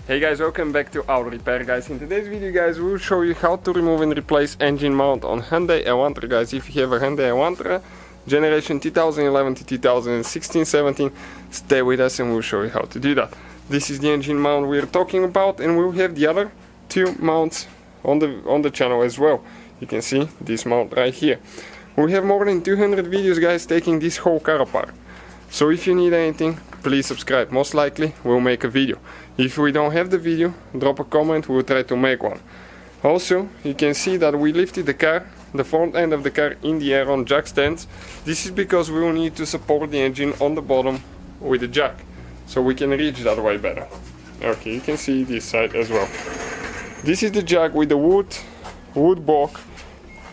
Hey guys, welcome back to Auto Repair guys. In today's video guys, we will show you how to remove and replace engine mount on Hyundai Elantra guys. If you have a Hyundai Elantra generation 2011 to 2016-17, stay with us and we'll show you how to do that. This is the engine mount we're talking about, and we'll have the other two mounts on the channel as well. You can see this mount right here. We have more than 200 videos guys taking this whole car apart. So if you need anything, please subscribe. Most likely we'll make a video. If we don't have the video, drop a comment, we'll try to make one. Also, you can see that we lifted the car, the front end of the car, in the air on jack stands. This is because we will need to support the engine on the bottom with the jack, so we can reach that way better. Okay, you can see this side as well. This is the jack with the wood block,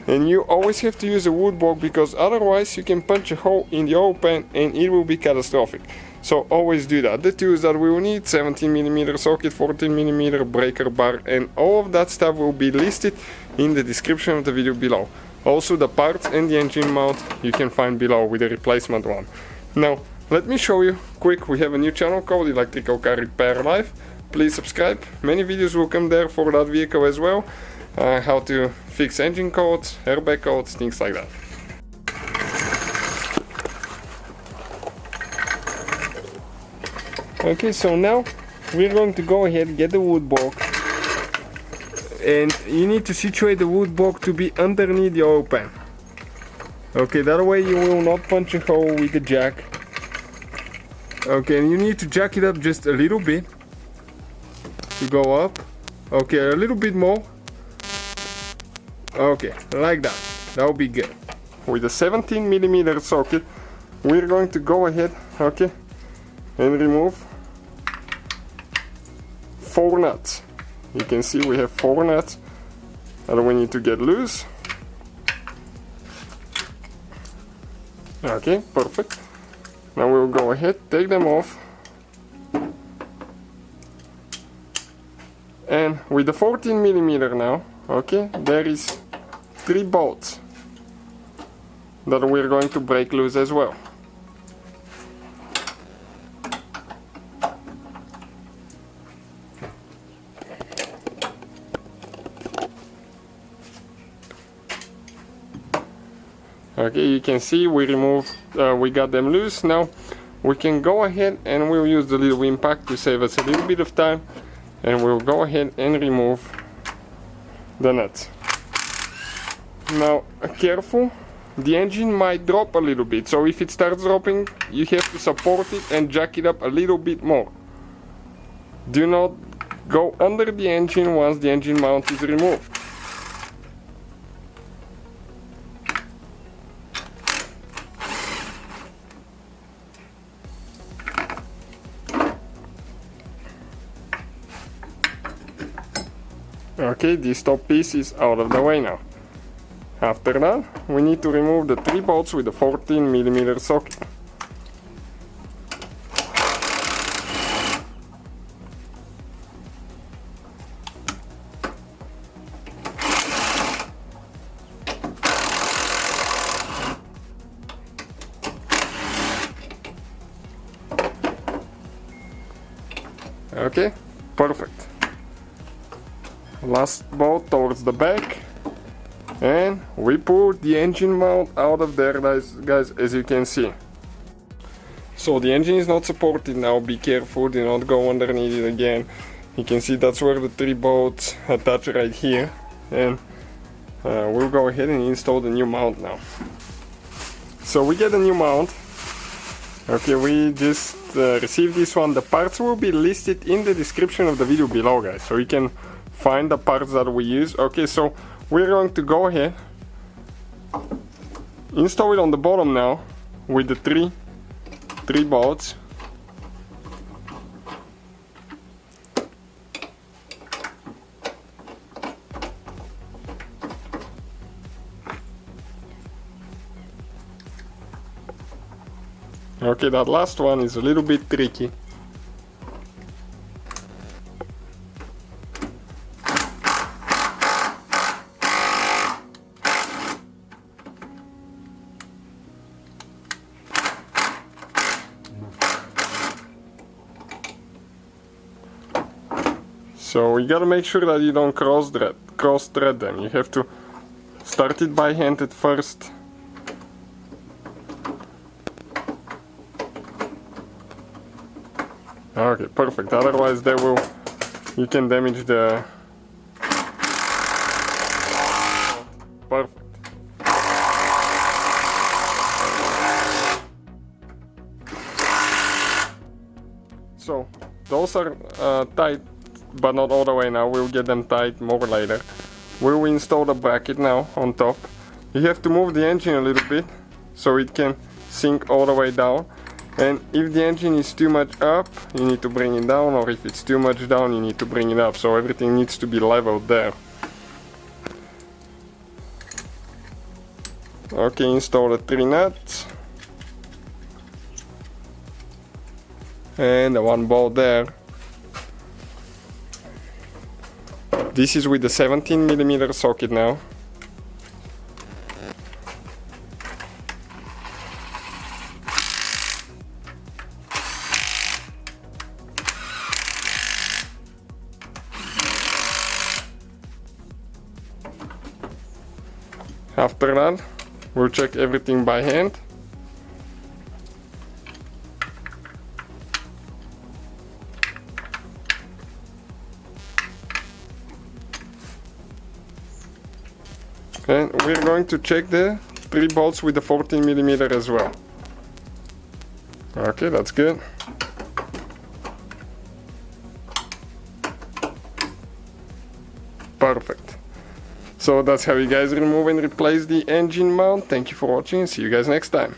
and you always have to use a wood block because otherwise you can punch a hole in the oil pan and it will be catastrophic. So always do that. The tools that we will need: 17mm socket, 14mm breaker bar, and all of that stuff will be listed in the description of the video below. Also the parts and the engine mount you can find below with the replacement one. Now let me show you quick. We have a new channel called Electrical Car Repair Live. Please subscribe. Many videos will come there for that vehicle as well. How to fix engine codes, airbag codes, things like that. Okay, so now we're going to go ahead and get the wood block, and you need to situate the wood block to be underneath the oil pan. Okay, that way you will not punch a hole with the jack. Okay, and you need to jack it up just a little bit to go up. Okay, a little bit more. Okay, like that. That will be good. With a 17mm socket, we're going to go ahead, okay, and remove 4 nuts. You can see we have 4 nuts that we need to get loose. Okay, perfect. Now we'll go ahead, take them off, and with the 14mm now, okay, there is 3 bolts that we're going to break loose as well. Okay, you can see we got them loose. Now we can go ahead and we'll use the little impact to save us a little bit of time, and we'll go ahead and remove the nuts. Now careful, the engine might drop a little bit, so if it starts dropping you have to support it and jack it up a little bit more. Do not go under the engine once the engine mount is removed. Okay, this top piece is out of the way now. After that, we need to remove the 3 bolts with the 14mm socket. Okay, perfect. Last bolt towards the back, and we pulled the engine mount out of there guys, as you can see. So the engine is not supported now. Be careful, do not go underneath it again. You can see that's where the 3 bolts attach right here, and we'll go ahead and install the new mount now. So we get a new mount. Okay, we just received this one. The parts will be listed in the description of the video below guys, so you can find the parts that we use. Okay, so we're going to go ahead, install it on the bottom now with the three bolts. Okay, that last one is a little bit tricky. So you gotta make sure that you don't cross thread them. You have to start it by hand at first. Okay, perfect. Otherwise you can damage the... Perfect. So those are tight, but not all the way now. We'll get them tight more later. We'll install the bracket now on top. You have to move the engine a little bit so it can sink all the way down. And if the engine is too much up, you need to bring it down, or if it's too much down, you need to bring it up. So everything needs to be leveled there. Okay, install the 3 nuts. And the 1 bolt there. This is with the 17mm socket now. After that, we'll check everything by hand. And we're going to check the 3 bolts with the 14mm as well. Okay, that's good. Perfect. So that's how you guys remove and replace the engine mount. Thank you for watching. See you guys next time.